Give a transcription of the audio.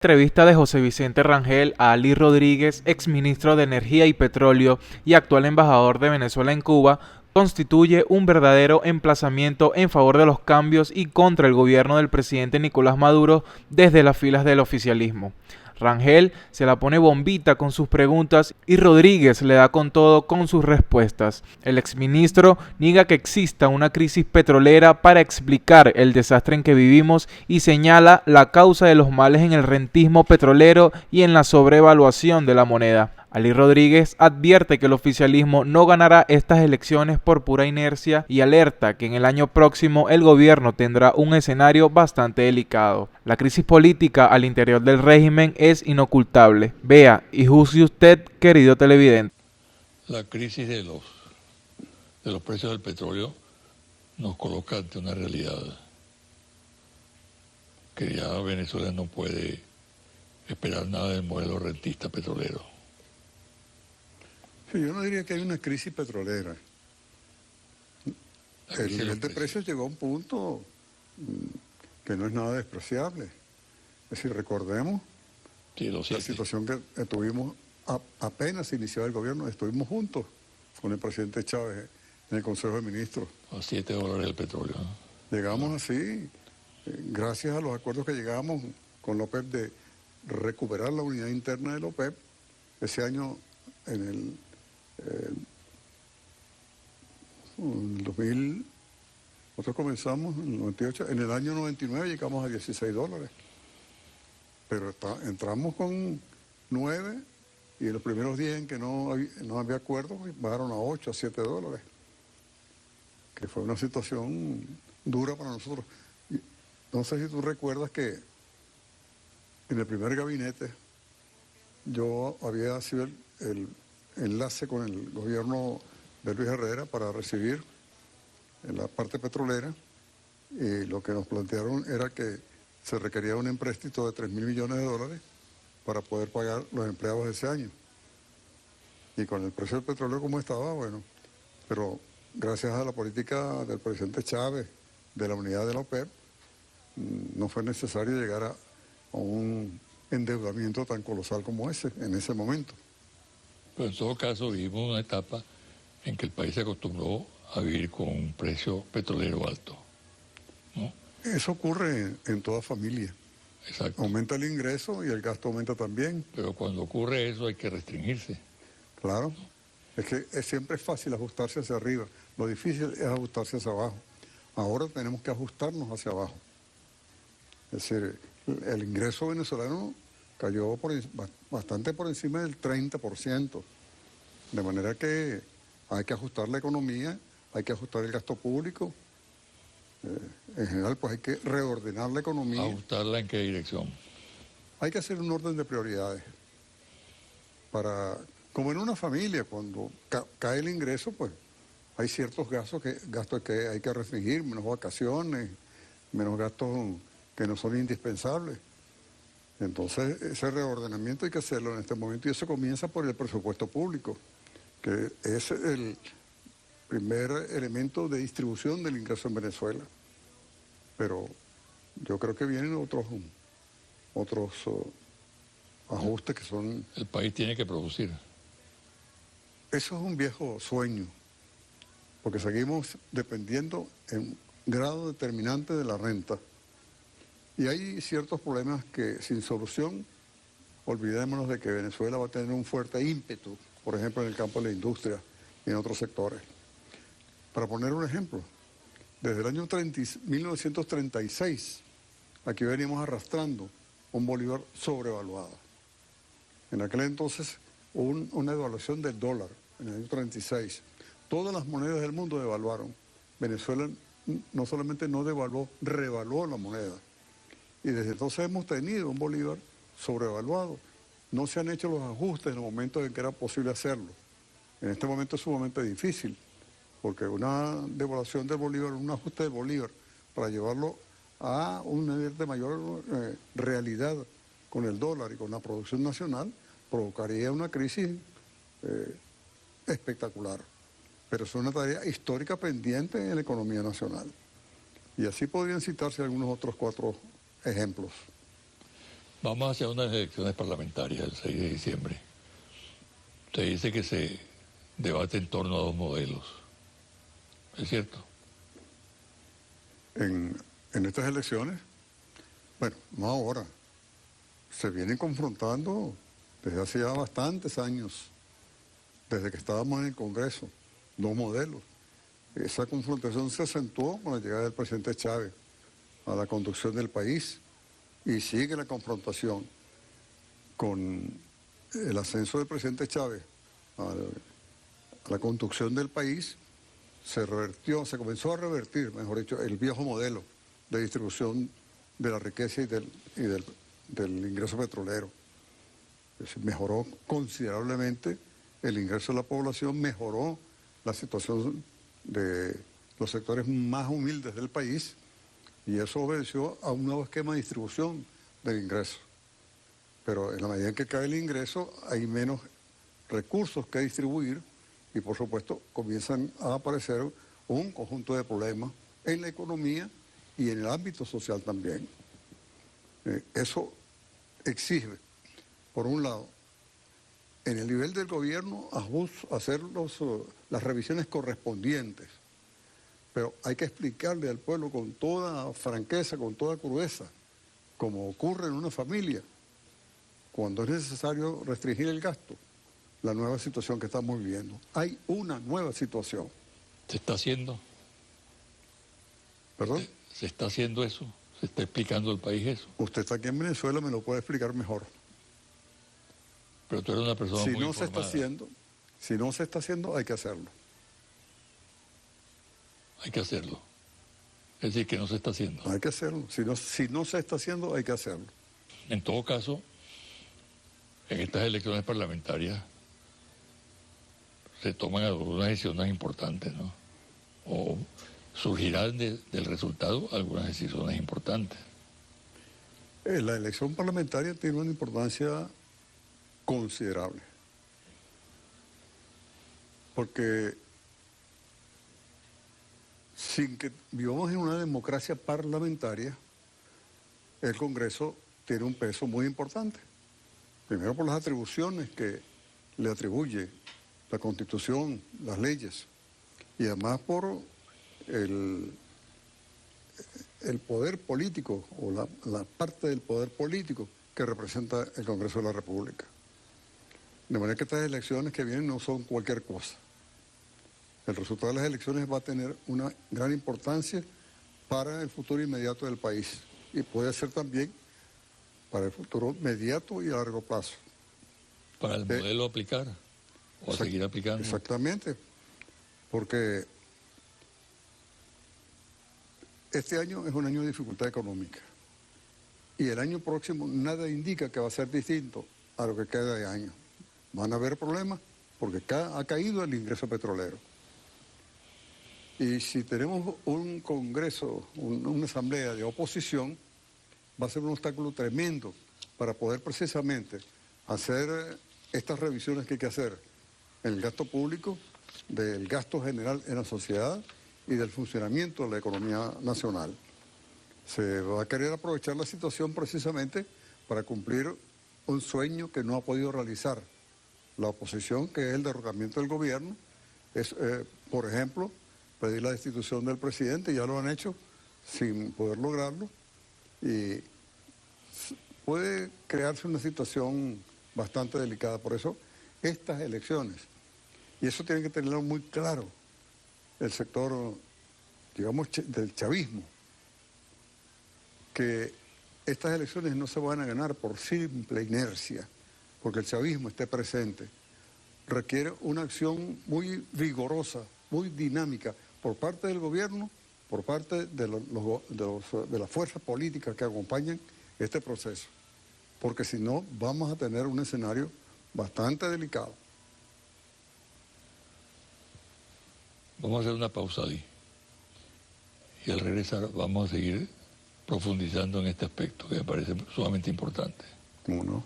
Entrevista de José Vicente Rangel a Ali Rodríguez, exministro de Energía y Petróleo y actual embajador de Venezuela en Cuba, constituye un verdadero emplazamiento en favor de los cambios y contra el gobierno del presidente Nicolás Maduro desde las filas del oficialismo. Rangel se la pone bombita con sus preguntas y Rodríguez le da con todo con sus respuestas. El exministro niega que exista una crisis petrolera para explicar el desastre en que vivimos y señala la causa de los males en el rentismo petrolero y en la sobrevaluación de la moneda. Ali Rodríguez advierte que el oficialismo no ganará estas elecciones por pura inercia y alerta que en el año próximo el gobierno tendrá un escenario bastante delicado. La crisis política al interior del régimen es inocultable. Vea y juzgue usted, querido televidente. La crisis de los precios del petróleo nos coloca ante una realidad que ya Venezuela no puede esperar nada del modelo rentista petrolero. Sí, yo no diría que hay una crisis petrolera. El nivel de precios llegó a un punto que no es nada despreciable. Es decir, recordemos la situación que tuvimos apenas iniciado el gobierno, estuvimos juntos con el presidente Chávez en el Consejo de Ministros. A $7 el petróleo, ¿no? Llegamos así, gracias a los acuerdos que llegamos con la OPEP de recuperar la unidad interna de la OPEP. Ese año, en el 2000, nosotros comenzamos en el 98, en el año 99 llegamos a $16. Pero entramos con 9 y en los primeros días en que no había acuerdo, bajaron a 8, a $7, que fue una situación dura para nosotros. No sé si tú recuerdas que en el primer gabinete yo había sido el enlace con el gobierno de Luis Herrera para recibir en la parte petrolera, y lo que nos plantearon era que se requería un empréstito de $3.000 millones para poder pagar los empleados de ese año. Y con el precio del petróleo como estaba, bueno, pero gracias a la política del presidente Chávez, de la unidad de la OPEP, no fue necesario llegar a un endeudamiento tan colosal como ese, en ese momento. Pero en todo caso vivimos una etapa en que el país se acostumbró a vivir con un precio petrolero alto, ¿no? Eso ocurre en toda familia. Exacto. Aumenta el ingreso y el gasto aumenta también. Pero cuando ocurre eso hay que restringirse. Claro. Es que siempre es fácil ajustarse hacia arriba. Lo difícil es ajustarse hacia abajo. Ahora tenemos que ajustarnos hacia abajo. Es decir, el ingreso venezolano cayó bastante por encima del 30%. De manera que hay que ajustar la economía, hay que ajustar el gasto público. En general, pues hay que reordenar la economía. ¿Ajustarla en qué dirección? Hay que hacer un orden de prioridades. Como en una familia, cuando cae el ingreso, pues hay ciertos gastos que hay que restringir, menos vacaciones, menos gastos que no son indispensables. Entonces, ese reordenamiento hay que hacerlo en este momento y eso comienza por el presupuesto público, que es el primer elemento de distribución del ingreso en Venezuela. Pero yo creo que vienen otros ajustes que son... El país tiene que producir. Eso es un viejo sueño, porque seguimos dependiendo en grado determinante de la renta. Y hay ciertos problemas que sin solución, olvidémonos de que Venezuela va a tener un fuerte ímpetu, por ejemplo en el campo de la industria y en otros sectores. Para poner un ejemplo, desde el año 1936, aquí veníamos arrastrando un bolívar sobrevaluado. En aquel entonces hubo una devaluación del dólar, en el año 36. Todas las monedas del mundo devaluaron. Venezuela no solamente no devaluó, revaluó la moneda. Y desde entonces hemos tenido un bolívar sobrevaluado. No se han hecho los ajustes en el momento en que era posible hacerlo. En este momento es sumamente difícil, porque una devaluación del bolívar, un ajuste del bolívar, para llevarlo a un nivel de mayor realidad con el dólar y con la producción nacional, provocaría una crisis espectacular. Pero es una tarea histórica pendiente en la economía nacional. Y así podrían citarse algunos otros 4 ejemplos. Vamos hacia unas elecciones parlamentarias el 6 de diciembre. Usted dice que se debate en torno a dos modelos. ¿Es cierto? En estas elecciones, bueno, no ahora, se vienen confrontando desde hace ya bastantes años, desde que estábamos en el Congreso, dos modelos. Esa confrontación se acentuó con la llegada del presidente Chávez a la conducción del país y sigue la confrontación con el ascenso del presidente Chávez a la conducción del país. Se comenzó a revertir, mejor dicho, el viejo modelo de distribución de la riqueza y del ingreso petrolero. Mejoró considerablemente el ingreso de la población, mejoró la situación de los sectores más humildes del país y eso obedeció a un nuevo esquema de distribución del ingreso. Pero en la medida en que cae el ingreso hay menos recursos que distribuir y por supuesto comienzan a aparecer un conjunto de problemas en la economía y en el ámbito social también. Eso exige, por un lado, en el nivel del gobierno hacer las revisiones correspondientes, pero hay que explicarle al pueblo con toda franqueza, con toda crudeza, como ocurre en una familia, cuando es necesario restringir el gasto, la nueva situación que estamos viviendo. Hay una nueva situación. ¿Se está haciendo? ¿Perdón? ¿Se está haciendo eso? ¿Se está explicando al país eso? Usted está aquí en Venezuela, me lo puede explicar mejor. Pero tú eres una persona muy informada. Si no se está haciendo, hay que hacerlo. Hay que hacerlo. Es decir, que no se está haciendo. Hay que hacerlo. Si no se está haciendo, hay que hacerlo. En todo caso, en estas elecciones parlamentarias se toman algunas decisiones importantes, ¿no? O surgirán del resultado algunas decisiones importantes. La elección parlamentaria tiene una importancia considerable, porque sin que vivamos en una democracia parlamentaria, el Congreso tiene un peso muy importante. Primero por las atribuciones que le atribuye la Constitución, las leyes, y además por el poder político o la parte del poder político que representa el Congreso de la República. De manera que estas elecciones que vienen no son cualquier cosa. El resultado de las elecciones va a tener una gran importancia para el futuro inmediato del país y puede ser también para el futuro inmediato y a largo plazo. ¿Para el modelo aplicar o a seguir aplicando? Exactamente, porque este año es un año de dificultad económica y el año próximo nada indica que va a ser distinto a lo que queda de año. Van a haber problemas porque ha caído el ingreso petrolero. Y si tenemos un Congreso, una asamblea de oposición, va a ser un obstáculo tremendo para poder precisamente hacer estas revisiones que hay que hacer en el gasto público, del gasto general en la sociedad y del funcionamiento de la economía nacional. Se va a querer aprovechar la situación precisamente para cumplir un sueño que no ha podido realizar la oposición, que es el derrocamiento del gobierno. Es, por ejemplo, pedir la destitución del presidente, ya lo han hecho sin poder lograrlo, y puede crearse una situación bastante delicada. Por eso, estas elecciones, y eso tiene que tenerlo muy claro el sector, digamos, del chavismo, que estas elecciones no se van a ganar por simple inercia, porque el chavismo esté presente. Requiere una acción muy vigorosa, muy dinámica, por parte del gobierno, por parte de las fuerzas políticas que acompañan este proceso, porque si no vamos a tener un escenario bastante delicado. Vamos a hacer una pausa ahí y al regresar vamos a seguir profundizando en este aspecto que me parece sumamente importante. ¿Cómo no?